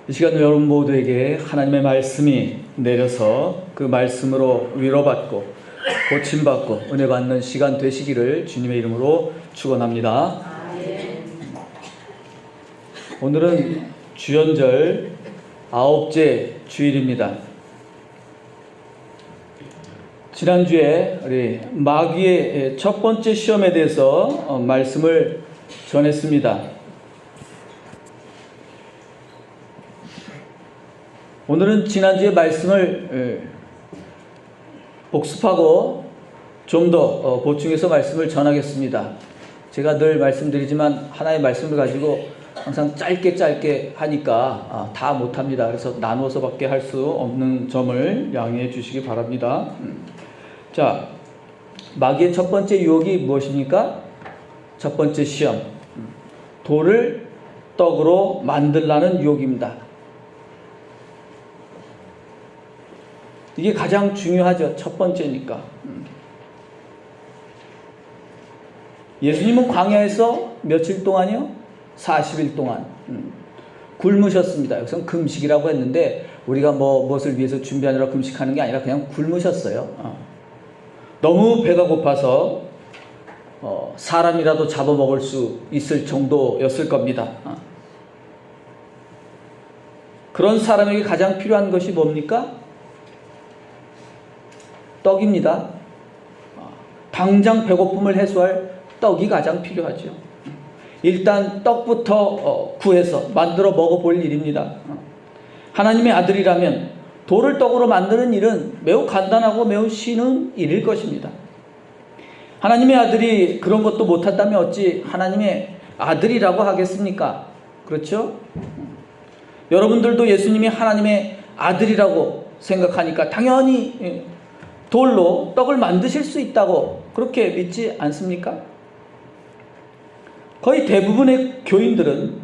이 시간 여러분 모두에게 하나님의 말씀이 내려서 그 말씀으로 위로받고 고침받고 은혜 받는 시간 되시기를 주님의 이름으로 축원합니다. 오늘은 주연절 9째 주일입니다. 지난주에 우리 마귀의 첫 번째 시험에 대해서 말씀을 전했습니다. 오늘은 지난주의 말씀을 복습하고 좀 더 보충해서 말씀을 전하겠습니다. 제가 늘 말씀드리지만 하나의 말씀을 가지고 항상 짧게 하니까 다 못합니다. 그래서 나누어서밖에 할 수 없는 점을 양해해 주시기 바랍니다. 자, 마귀의 첫 번째 유혹이 무엇입니까? 첫 번째 시험, 돌을 떡으로 만들라는 유혹입니다. 이게 가장 중요하죠. 첫 번째니까. 예수님은 광야에서 며칠 동안이요? 40일 동안 굶으셨습니다. 여기서는 금식이라고 했는데 우리가 무엇을 위해서 준비하느라 금식하는 게 아니라 그냥 굶으셨어요. 너무 배가 고파서 사람이라도 잡아먹을 수 있을 정도였을 겁니다. 그런 사람에게 가장 필요한 것이 뭡니까? 떡입니다. 당장 배고픔을 해소할 떡이 가장 필요하죠. 일단 떡부터 구해서 만들어 먹어볼 일입니다. 하나님의 아들이라면 돌을 떡으로 만드는 일은 매우 간단하고 매우 쉬운 일일 것입니다. 하나님의 아들이 그런 것도 못한다면 어찌 하나님의 아들이라고 하겠습니까? 그렇죠? 여러분들도 예수님이 하나님의 아들이라고 생각하니까 당연히 돌로 떡을 만드실 수 있다고 그렇게 믿지 않습니까? 거의 대부분의 교인들은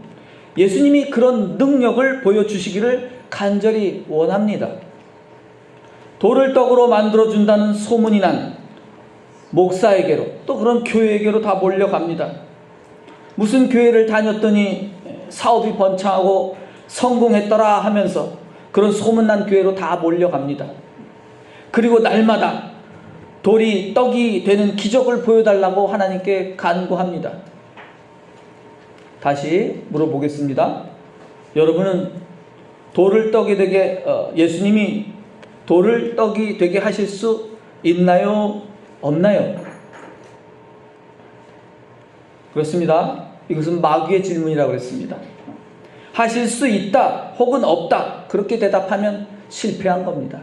예수님이 그런 능력을 보여주시기를 간절히 원합니다. 돌을 떡으로 만들어준다는 소문이 난 목사에게로 또 그런 교회에게로 다 몰려갑니다. 무슨 교회를 다녔더니 사업이 번창하고 성공했더라 하면서 그런 소문난 교회로 다 몰려갑니다. 그리고 날마다 돌이 떡이 되는 기적을 보여달라고 하나님께 간구합니다. 다시 물어보겠습니다. 여러분은 돌을 떡이 되게 예수님이 돌을 떡이 되게 하실 수 있나요? 없나요? 그렇습니다. 이것은 마귀의 질문이라고 했습니다. 하실 수 있다 혹은 없다 그렇게 대답하면 실패한 겁니다.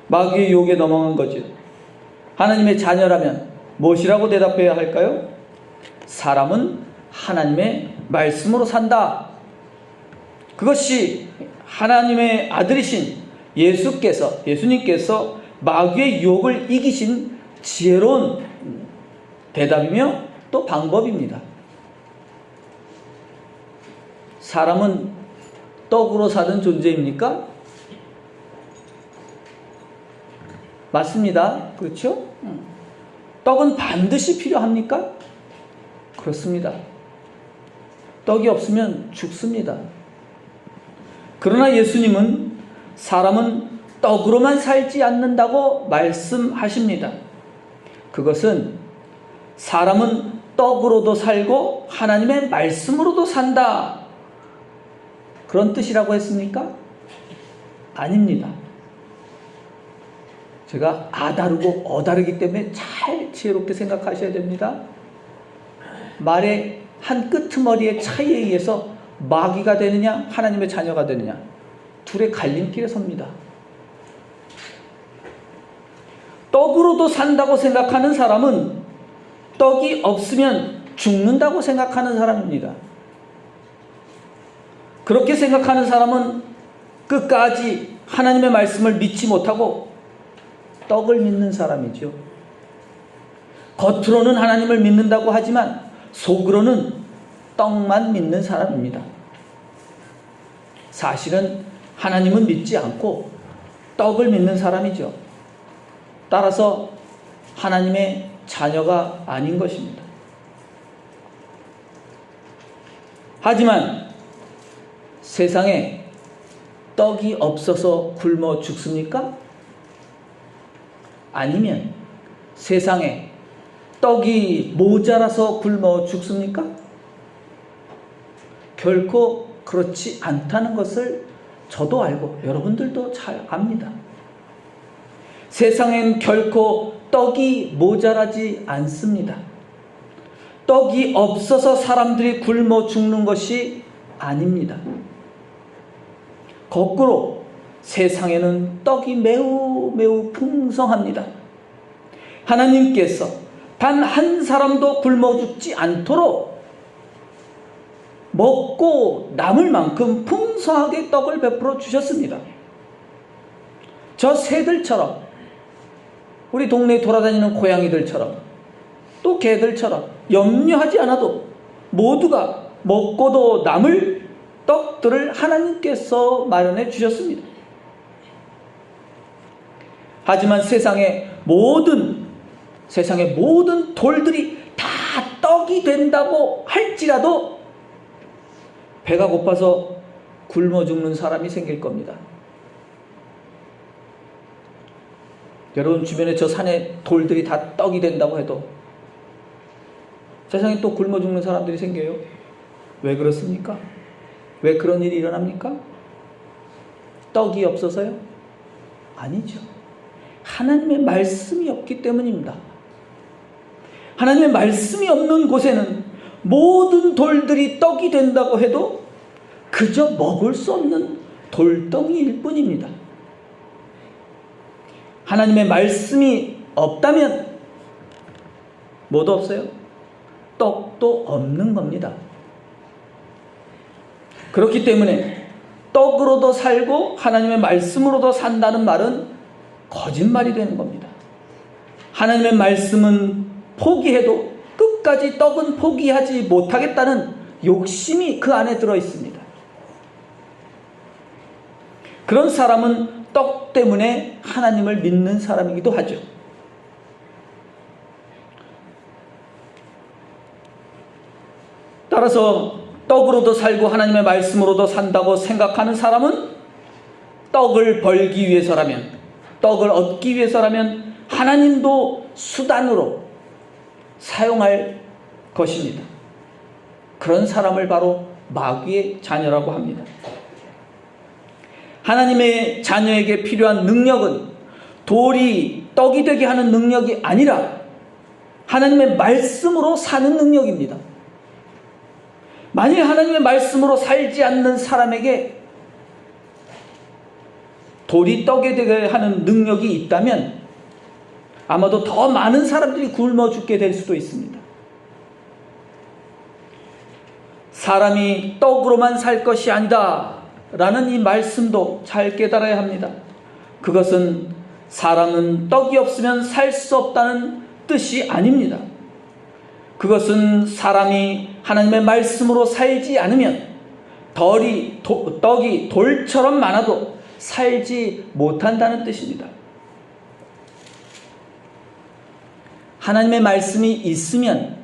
마귀의 유혹에 넘어간 거죠. 하나님의 자녀라면 무엇이라고 대답해야 할까요? 사람은 하나님의 말씀으로 산다. 그것이 하나님의 아들이신 예수님께서 마귀의 유혹을 이기신 지혜로운 대답이며 또 방법입니다. 사람은 떡으로 사는 존재입니까? 맞습니다. 그렇죠? 떡은 반드시 필요합니까? 그렇습니다. 떡이 없으면 죽습니다. 그러나 예수님은 사람은 떡으로만 살지 않는다고 말씀하십니다. 그것은 사람은 떡으로도 살고 하나님의 말씀으로도 산다. 그런 뜻이라고 했습니까? 아닙니다. 제가 아다르고 어다르기 때문에 잘 지혜롭게 생각하셔야 됩니다. 말의 한 끄트머리의 차이에 의해서 마귀가 되느냐 하나님의 자녀가 되느냐 둘의 갈림길에 섭니다. 떡으로도 산다고 생각하는 사람은 떡이 없으면 죽는다고 생각하는 사람입니다. 그렇게 생각하는 사람은 끝까지 하나님의 말씀을 믿지 못하고 떡을 믿는 사람이죠. 겉으로는 하나님을 믿는다고 하지만 속으로는 떡만 믿는 사람입니다. 사실은 하나님은 믿지 않고 떡을 믿는 사람이죠. 따라서 하나님의 자녀가 아닌 것입니다. 하지만 세상에 떡이 없어서 굶어 죽습니까? 아니면 세상에 떡이 모자라서 굶어 죽습니까? 결코 그렇지 않다는 것을 저도 알고 여러분들도 잘 압니다. 세상엔 결코 떡이 모자라지 않습니다. 떡이 없어서 사람들이 굶어 죽는 것이 아닙니다. 거꾸로 세상에는 떡이 매우 매우 풍성합니다. 하나님께서 단 한 사람도 굶어 죽지 않도록 먹고 남을 만큼 풍성하게 떡을 베풀어 주셨습니다. 저 새들처럼, 우리 동네에 돌아다니는 고양이들처럼, 또 개들처럼 염려하지 않아도 모두가 먹고도 남을 떡들을 하나님께서 마련해 주셨습니다. 하지만 세상의 모든 돌들이 다 떡이 된다고 할지라도 배가 고파서 굶어 죽는 사람이 생길 겁니다. 여러분 주변에 저 산에 돌들이 다 떡이 된다고 해도 세상에 또 굶어 죽는 사람들이 생겨요. 왜 그렇습니까? 왜 그런 일이 일어납니까? 떡이 없어서요? 아니죠. 하나님의 말씀이 없기 때문입니다. 하나님의 말씀이 없는 곳에는 모든 돌들이 떡이 된다고 해도 그저 먹을 수 없는 돌덩이일 뿐입니다. 하나님의 말씀이 없다면 뭐도 없어요? 떡도 없는 겁니다. 그렇기 때문에 떡으로도 살고 하나님의 말씀으로도 산다는 말은 거짓말이 되는 겁니다. 하나님의 말씀은 포기해도 끝까지 떡은 포기하지 못하겠다는 욕심이 그 안에 들어 있습니다. 그런 사람은 떡 때문에 하나님을 믿는 사람이기도 하죠. 따라서 떡으로도 살고 하나님의 말씀으로도 산다고 생각하는 사람은 떡을 벌기 위해서라면, 떡을 얻기 위해서라면 하나님도 수단으로 사용할 것입니다. 그런 사람을 바로 마귀의 자녀라고 합니다. 하나님의 자녀에게 필요한 능력은 돌이 떡이 되게 하는 능력이 아니라 하나님의 말씀으로 사는 능력입니다. 만일 하나님의 말씀으로 살지 않는 사람에게 돌이 떡이 되게 하는 능력이 있다면 아마도 더 많은 사람들이 굶어 죽게 될 수도 있습니다. 사람이 떡으로만 살 것이 아니다 라는 이 말씀도 잘 깨달아야 합니다. 그것은 사람은 떡이 없으면 살 수 없다는 뜻이 아닙니다. 그것은 사람이 하나님의 말씀으로 살지 않으면 떡이 돌처럼 많아도 살지 못한다는 뜻입니다. 하나님의 말씀이 있으면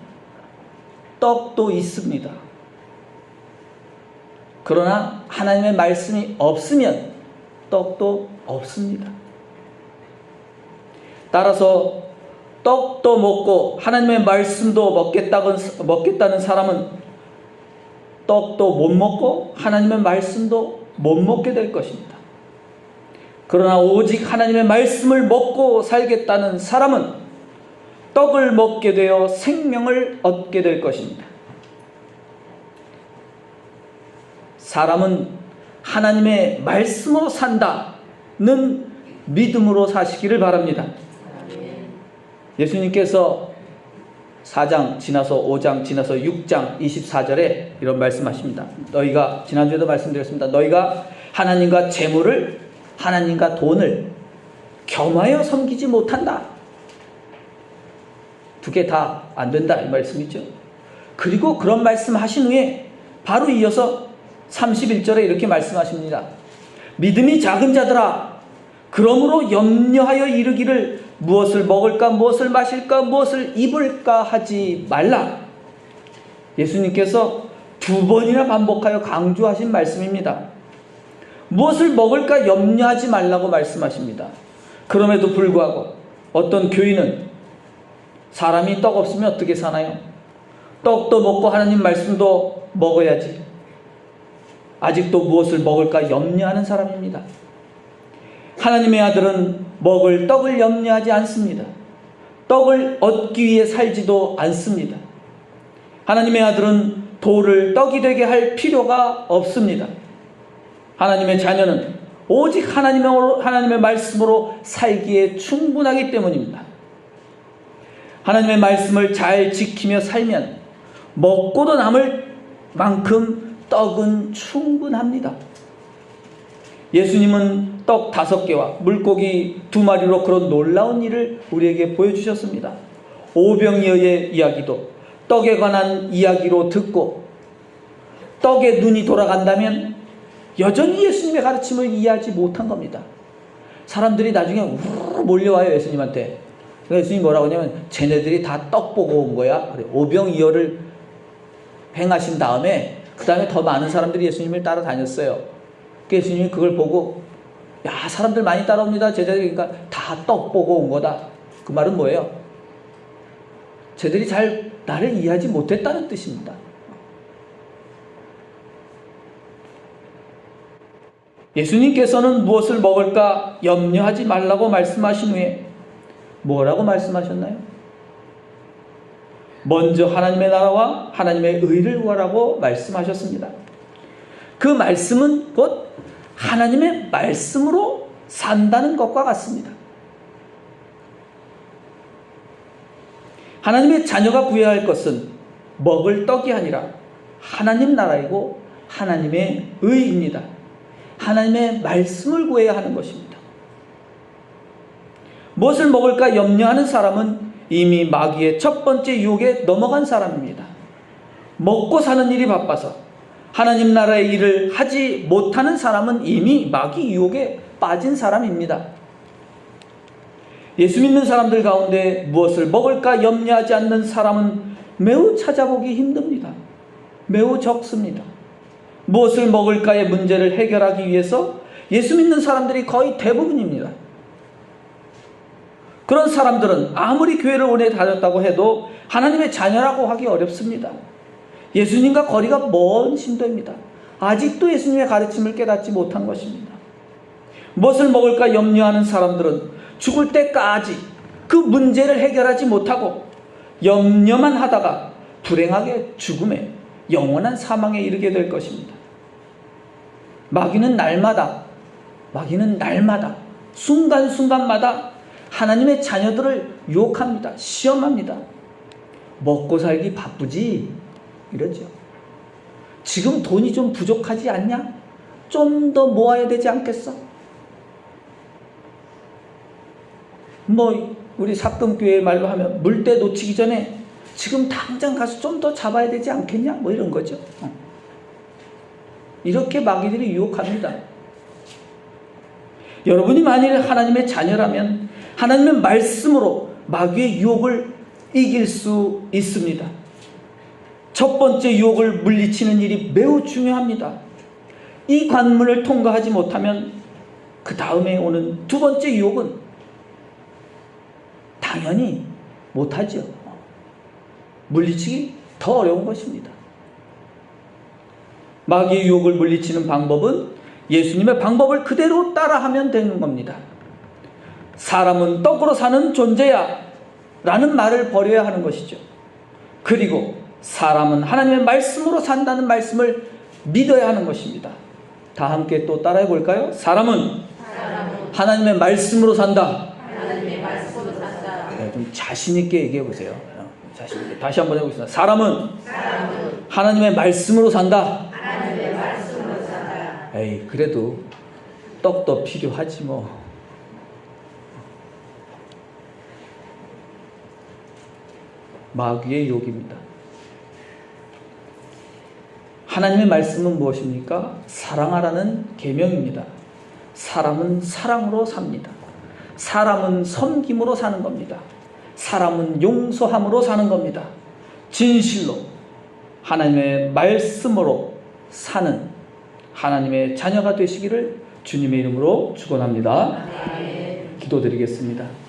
떡도 있습니다. 그러나 하나님의 말씀이 없으면 떡도 없습니다. 따라서 떡도 먹고 하나님의 말씀도 먹겠다는 사람은 떡도 못 먹고 하나님의 말씀도 못 먹게 될 것입니다. 그러나 오직 하나님의 말씀을 먹고 살겠다는 사람은 떡을 먹게 되어 생명을 얻게 될 것입니다. 사람은 하나님의 말씀으로 산다는 믿음으로 사시기를 바랍니다. 예수님께서 4장 지나서 5장 지나서 6장 24절에 이런 말씀하십니다. 너희가, 지난주에도 말씀드렸습니다. 너희가 하나님과 재물을, 하나님과 돈을 겸하여 섬기지 못한다. 두 개 다 안 된다 이 말씀이죠. 그리고 그런 말씀 하신 후에 바로 이어서 31절에 이렇게 말씀하십니다. 믿음이 작은 자들아, 그러므로 염려하여 이르기를 무엇을 먹을까, 무엇을 마실까, 무엇을 입을까 하지 말라. 예수님께서 두 번이나 반복하여 강조하신 말씀입니다. 무엇을 먹을까 염려하지 말라고 말씀하십니다. 그럼에도 불구하고 어떤 교인은 사람이 떡 없으면 어떻게 사나요? 떡도 먹고 하나님 말씀도 먹어야지. 아직도 무엇을 먹을까 염려하는 사람입니다. 하나님의 아들은 먹을 떡을 염려하지 않습니다. 떡을 얻기 위해 살지도 않습니다. 하나님의 아들은 돌을 떡이 되게 할 필요가 없습니다. 하나님의 자녀는 오직 하나님의 말씀으로 살기에 충분하기 때문입니다. 하나님의 말씀을 잘 지키며 살면 먹고도 남을 만큼 떡은 충분합니다. 예수님은 떡 5개와 물고기 2마리로 그런 놀라운 일을 우리에게 보여주셨습니다. 오병이어의 이야기도 떡에 관한 이야기로 듣고 떡에 눈이 돌아간다면 여전히 예수님의 가르침을 이해하지 못한 겁니다. 사람들이 나중에 우르르 몰려와요, 예수님한테. 그래서 예수님이 뭐라고 하냐면 쟤네들이 다 떡 보고 온 거야. 오병이어를 행하신 다음에 그 다음에 더 많은 사람들이 예수님을 따라다녔어요. 예수님이 그걸 보고 야, 사람들 많이 따라옵니다. 제자들이. 그러니까 다 떡 보고 온 거다. 그 말은 뭐예요? 쟤들이 잘 나를 이해하지 못했다는 뜻입니다. 예수님께서는 무엇을 먹을까 염려하지 말라고 말씀하신 후에 뭐라고 말씀하셨나요? 먼저 하나님의 나라와 하나님의 의를 구하라고 말씀하셨습니다. 그 말씀은 곧 하나님의 말씀으로 산다는 것과 같습니다. 하나님의 자녀가 구해야 할 것은 먹을 떡이 아니라 하나님 나라이고 하나님의 의입니다. 하나님의 말씀을 구해야 하는 것입니다. 무엇을 먹을까 염려하는 사람은 이미 마귀의 첫 번째 유혹에 넘어간 사람입니다. 먹고 사는 일이 바빠서 하나님 나라의 일을 하지 못하는 사람은 이미 마귀 유혹에 빠진 사람입니다. 예수 믿는 사람들 가운데 무엇을 먹을까 염려하지 않는 사람은 매우 찾아보기 힘듭니다. 매우 적습니다. 무엇을 먹을까의 문제를 해결하기 위해서 예수 믿는 사람들이 거의 대부분입니다. 그런 사람들은 아무리 교회를 오래 다녔다고 해도 하나님의 자녀라고 하기 어렵습니다. 예수님과 거리가 먼 신도입니다. 아직도 예수님의 가르침을 깨닫지 못한 것입니다. 무엇을 먹을까 염려하는 사람들은 죽을 때까지 그 문제를 해결하지 못하고 염려만 하다가 불행하게 죽음에 영원한 사망에 이르게 될 것입니다. 마귀는 날마다 순간순간마다 하나님의 자녀들을 유혹합니다. 시험합니다. 먹고 살기 바쁘지? 이러죠. 지금 돈이 좀 부족하지 않냐? 좀 더 모아야 되지 않겠어? 우리 삭금교회 말로 하면 물때 놓치기 전에 지금 당장 가서 좀 더 잡아야 되지 않겠냐? 이런 거죠. 이렇게 마귀들이 유혹합니다. 여러분이 만일 하나님의 자녀라면 하나님의 말씀으로 마귀의 유혹을 이길 수 있습니다. 첫 번째 유혹을 물리치는 일이 매우 중요합니다. 이 관문을 통과하지 못하면 그 다음에 오는 두 번째 유혹은 당연히 못하죠. 물리치기 더 어려운 것입니다. 마귀의 유혹을 물리치는 방법은 예수님의 방법을 그대로 따라하면 되는 겁니다. 사람은 떡으로 사는 존재야 라는 말을 버려야 하는 것이죠. 그리고 사람은 하나님의 말씀으로 산다는 말씀을 믿어야 하는 것입니다. 다 함께 또 따라해 볼까요? 사람은 하나님의 말씀으로 산다. 네, 좀 자신 있게 얘기해 보세요. 자신 있게. 다시 한번 해보겠습니다. 사람은 하나님의 말씀으로 산다. 에이, 그래도 떡도 필요하지 뭐. 마귀의 유혹입니다. 하나님의 말씀은 무엇입니까? 사랑하라는 계명입니다. 사람은 사랑으로 삽니다. 사람은 섬김으로 사는 겁니다. 사람은 용서함으로 사는 겁니다. 진실로 하나님의 말씀으로 사는 하나님의 자녀가 되시기를 주님의 이름으로 축원합니다. 기도드리겠습니다.